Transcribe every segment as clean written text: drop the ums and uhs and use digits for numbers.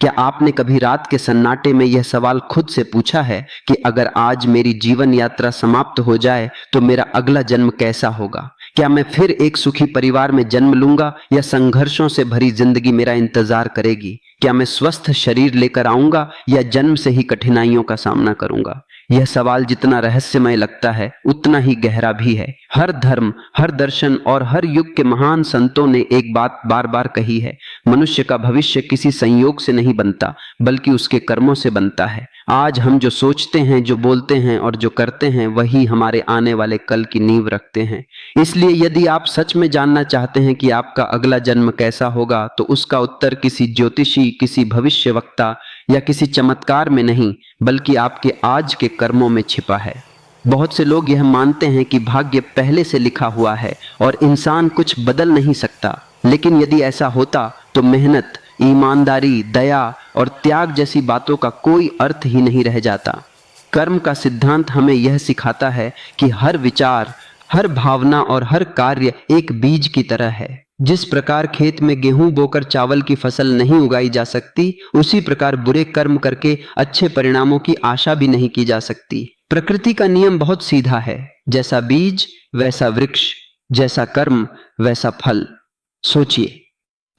क्या आपने कभी रात के सन्नाटे में यह सवाल खुद से पूछा है कि अगर आज मेरी जीवन यात्रा समाप्त हो जाए तो मेरा अगला जन्म कैसा होगा? क्या मैं फिर एक सुखी परिवार में जन्म लूंगा या संघर्षों से भरी जिंदगी मेरा इंतजार करेगी? क्या मैं स्वस्थ शरीर लेकर आऊंगा या जन्म से ही कठिनाइयों का सामना करूंगा? यह सवाल जितना रहस्यमय लगता है उतना ही गहरा भी है। हर धर्म, हर दर्शन और हर युग के महान संतों ने एक बात बार बार कही है, मनुष्य का भविष्य किसी संयोग से नहीं बनता बल्कि उसके कर्मों से बनता है। आज हम जो सोचते हैं, जो बोलते हैं और जो करते हैं वही हमारे आने वाले कल की नींव रखते हैं। इसलिए यदि आप सच में जानना चाहते हैं कि आपका अगला जन्म कैसा होगा तो उसका उत्तर किसी ज्योतिषी, किसी भविष्यवक्ता या किसी चमत्कार में नहीं बल्कि आपके आज के कर्मों में छिपा है। बहुत से लोग यह मानते हैं कि भाग्य पहले से लिखा हुआ है और इंसान कुछ बदल नहीं सकता, लेकिन यदि ऐसा होता तो मेहनत, ईमानदारी, दया और त्याग जैसी बातों का कोई अर्थ ही नहीं रह जाता। कर्म का सिद्धांत हमें यह सिखाता है कि हर विचार, हर भावना और हर कार्य एक बीज की तरह है। जिस प्रकार खेत में गेहूं बोकर चावल की फसल नहीं उगाई जा सकती, उसी प्रकार बुरे कर्म करके अच्छे परिणामों की आशा भी नहीं की जा सकती। प्रकृति का नियम बहुत सीधा है, जैसा बीज वैसा वृक्ष, जैसा कर्म वैसा फल। सोचिए,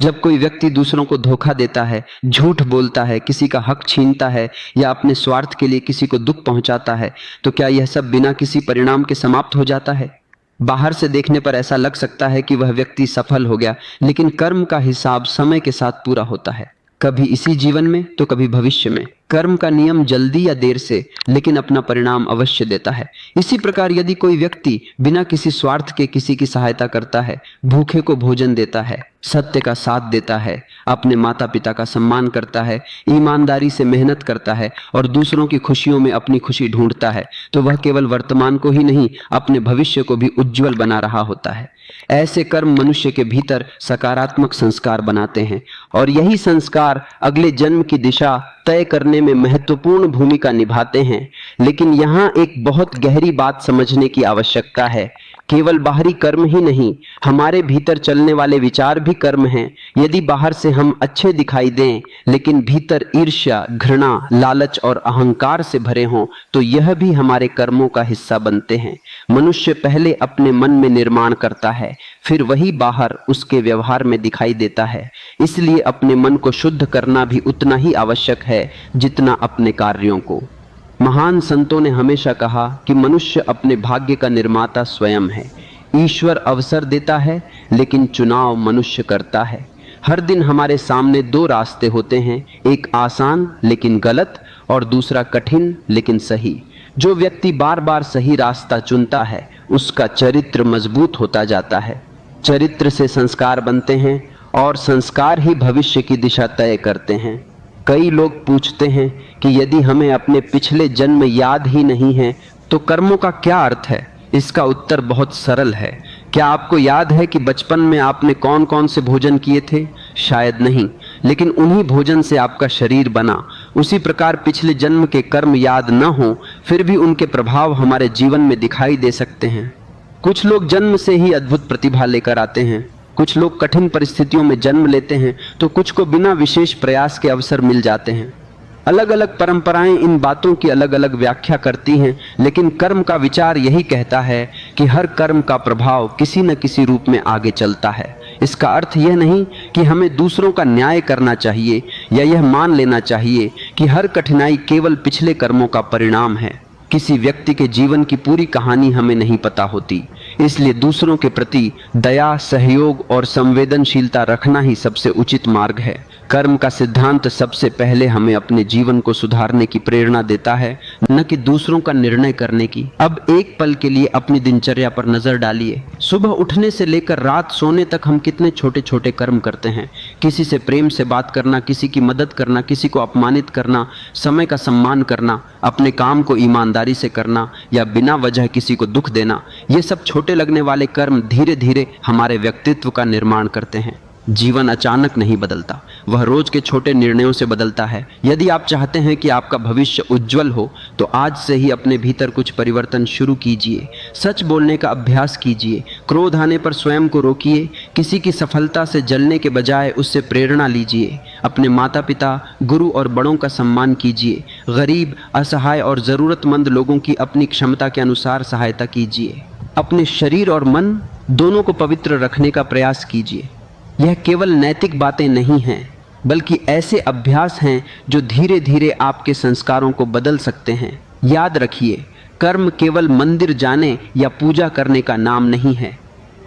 जब कोई व्यक्ति दूसरों को धोखा देता है, झूठ बोलता है, किसी का हक छीनता है या अपने स्वार्थ के लिए किसी को दुख पहुंचाता है, तो क्या यह सब बिना किसी परिणाम के समाप्त हो जाता है? बाहर से देखने पर ऐसा लग सकता है कि वह व्यक्ति सफल हो गया, लेकिन कर्म का हिसाब समय के साथ पूरा होता है, कभी इसी जीवन में तो कभी भविष्य में। कर्म का नियम जल्दी या देर से लेकिन अपना परिणाम अवश्य देता है। इसी प्रकार यदि कोई व्यक्ति बिना किसी स्वार्थ के किसी की सहायता करता है, भूखे को भोजन देता है, सत्य का साथ देता है, अपने माता पिता का सम्मान करता है, ईमानदारी से मेहनत करता है और दूसरों की खुशियों में अपनी खुशी ढूंढता है, तो वह केवल वर्तमान को ही नहीं अपने भविष्य को भी उज्जवल बना रहा होता है। ऐसे कर्म मनुष्य के भीतर सकारात्मक संस्कार बनाते हैं और यही संस्कार अगले जन्म की दिशा तय करने में महत्वपूर्ण भूमिका निभाते हैं। लेकिन यहाँ एक बहुत गहरी बात समझने की आवश्यकता है। केवल बाहरी कर्म ही नहीं, हमारे भीतर चलने वाले विचार भी कर्म हैं। यदि बाहर से हम अच्छे दिखाई दें लेकिन भीतर ईर्ष्या, घृणा, लालच और अहंकार से भरे हों तो यह भी हमारे कर्मों का हिस्सा बनते हैं। मनुष्य पहले अपने मन में निर्माण करता है, फिर वही बाहर उसके व्यवहार में दिखाई देता है। इसलिए अपने मन को शुद्ध करना भी उतना ही आवश्यक है जितना अपने कार्यों को। महान संतों ने हमेशा कहा कि मनुष्य अपने भाग्य का निर्माता स्वयं है। ईश्वर अवसर देता है लेकिन चुनाव मनुष्य करता है। हर दिन हमारे सामने दो रास्ते होते हैं, एक आसान लेकिन गलत और दूसरा कठिन लेकिन सही। जो व्यक्ति बार बार सही रास्ता चुनता है उसका चरित्र मजबूत होता जाता है। चरित्र से संस्कार बनते हैं और संस्कार ही भविष्य की दिशा तय करते हैं। कई लोग पूछते हैं कि यदि हमें अपने पिछले जन्म याद ही नहीं है तो कर्मों का क्या अर्थ है? इसका उत्तर बहुत सरल है। क्या आपको याद है कि बचपन में आपने कौन कौन से भोजन किए थे? शायद नहीं, लेकिन उन्हीं भोजन से आपका शरीर बना। उसी प्रकार पिछले जन्म के कर्म याद न हो फिर भी उनके प्रभाव हमारे जीवन में दिखाई दे सकते हैं। कुछ लोग जन्म से ही अद्भुत प्रतिभा लेकर आते हैं, कुछ लोग कठिन परिस्थितियों में जन्म लेते हैं तो कुछ को बिना विशेष प्रयास के अवसर मिल जाते हैं। अलग अलग परंपराएं इन बातों की अलग अलग व्याख्या करती हैं, लेकिन कर्म का विचार यही कहता है कि हर कर्म का प्रभाव किसी न किसी रूप में आगे चलता है। इसका अर्थ यह नहीं कि हमें दूसरों का न्याय करना चाहिए या यह मान लेना चाहिए कि हर कठिनाई केवल पिछले कर्मों का परिणाम है। किसी व्यक्ति के जीवन की पूरी कहानी हमें नहीं पता होती, इसलिए दूसरों के प्रति दया, सहयोग और संवेदनशीलता रखना ही सबसे उचित मार्ग है। कर्म का सिद्धांत सबसे पहले हमें अपने जीवन को सुधारने की प्रेरणा देता है, न कि दूसरों का निर्णय करने की। अब एक पल के लिए अपनी दिनचर्या पर नजर डालिए। सुबह उठने से लेकर रात सोने तक हम कितने छोटे छोटे कर्म करते हैं। किसी से प्रेम से बात करना, किसी की मदद करना, किसी को अपमानित करना, समय का सम्मान करना, अपने काम को ईमानदारी से करना या बिना वजह किसी को दुख देना। ये सब छोटे लगने वाले कर्म धीरे धीरे हमारे व्यक्तित्व का निर्माण करते हैं। जीवन अचानक नहीं बदलता, वह रोज के छोटे निर्णयों से बदलता है। यदि आप चाहते हैं कि आपका भविष्य उज्जवल हो तो आज से ही अपने भीतर कुछ परिवर्तन शुरू कीजिए। सच बोलने का अभ्यास कीजिए, क्रोध आने पर स्वयं को रोकिए, किसी की सफलता से जलने के बजाय उससे प्रेरणा लीजिए। अपने माता पिता, गुरु और बड़ों का सम्मान कीजिए। गरीब, असहाय और ज़रूरतमंद लोगों की अपनी क्षमता के अनुसार सहायता कीजिए। अपने शरीर और मन दोनों को पवित्र रखने का प्रयास कीजिए। यह केवल नैतिक बातें नहीं हैं, बल्कि ऐसे अभ्यास हैं जो धीरे धीरे आपके संस्कारों को बदल सकते हैं। याद रखिए, कर्म केवल मंदिर जाने या पूजा करने का नाम नहीं है।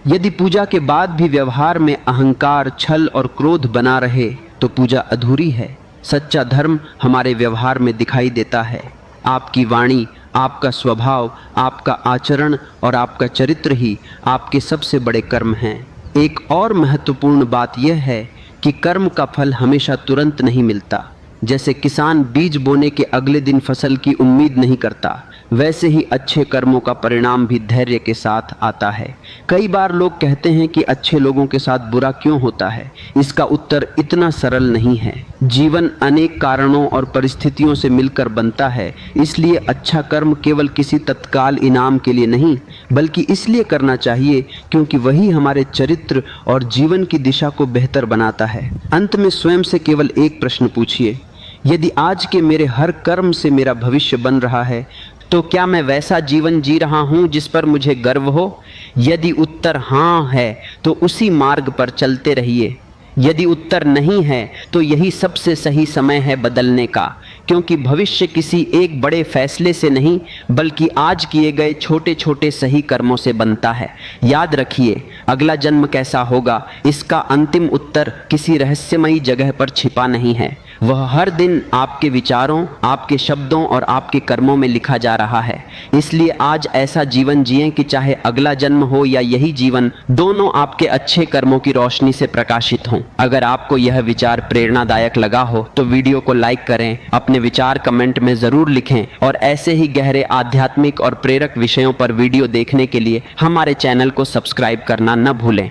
यदि पूजा के बाद भी व्यवहार में अहंकार, छल और क्रोध बना रहे तो पूजा अधूरी है। सच्चा धर्म हमारे व्यवहार में दिखाई देता है। आपकी वाणी, आपका स्वभाव, आपका आचरण और आपका चरित्र ही आपके सबसे बड़े कर्म हैं। एक और महत्वपूर्ण बात यह है कि कर्म का फल हमेशा तुरंत नहीं मिलता। जैसे किसान बीज बोने के अगले दिन फसल की उम्मीद नहीं करता, वैसे ही अच्छे कर्मों का परिणाम भी धैर्य के साथ आता है। कई बार लोग कहते हैं कि अच्छे लोगों के साथ बुरा क्यों होता है। इसका उत्तर इतना सरल नहीं है। जीवन अनेक कारणों और परिस्थितियों से मिलकर बनता है, इसलिए अच्छा कर्म केवल किसी तत्काल इनाम के लिए नहीं, बल्कि इसलिए करना चाहिए क्योंकि वही हमारे चरित्र और जीवन की दिशा को बेहतर बनाता है। अंत में स्वयं से केवल एक प्रश्न पूछिए, यदि आज के मेरे हर कर्म से मेरा भविष्य बन रहा है तो क्या मैं वैसा जीवन जी रहा हूं जिस पर मुझे गर्व हो? यदि उत्तर हाँ है तो उसी मार्ग पर चलते रहिए। यदि उत्तर नहीं है तो यही सबसे सही समय है बदलने का, क्योंकि भविष्य किसी एक बड़े फैसले से नहीं बल्कि आज किए गए छोटे छोटे सही कर्मों से बनता है। याद रखिए, अगला जन्म कैसा होगा इसका अंतिम उत्तर किसी रहस्यमयी जगह पर छिपा नहीं है। वह हर दिन आपके विचारों, आपके शब्दों और आपके कर्मों में लिखा जा रहा है। इसलिए आज ऐसा जीवन जिएं कि चाहे अगला जन्म हो या यही जीवन, दोनों आपके अच्छे कर्मों की रोशनी से प्रकाशित हों। अगर आपको यह विचार प्रेरणादायक लगा हो तो वीडियो को लाइक करें, अपने विचार कमेंट में ज़रूर लिखें और ऐसे ही गहरे आध्यात्मिक और प्रेरक विषयों पर वीडियो देखने के लिए हमारे चैनल को सब्सक्राइब करना न भूलें।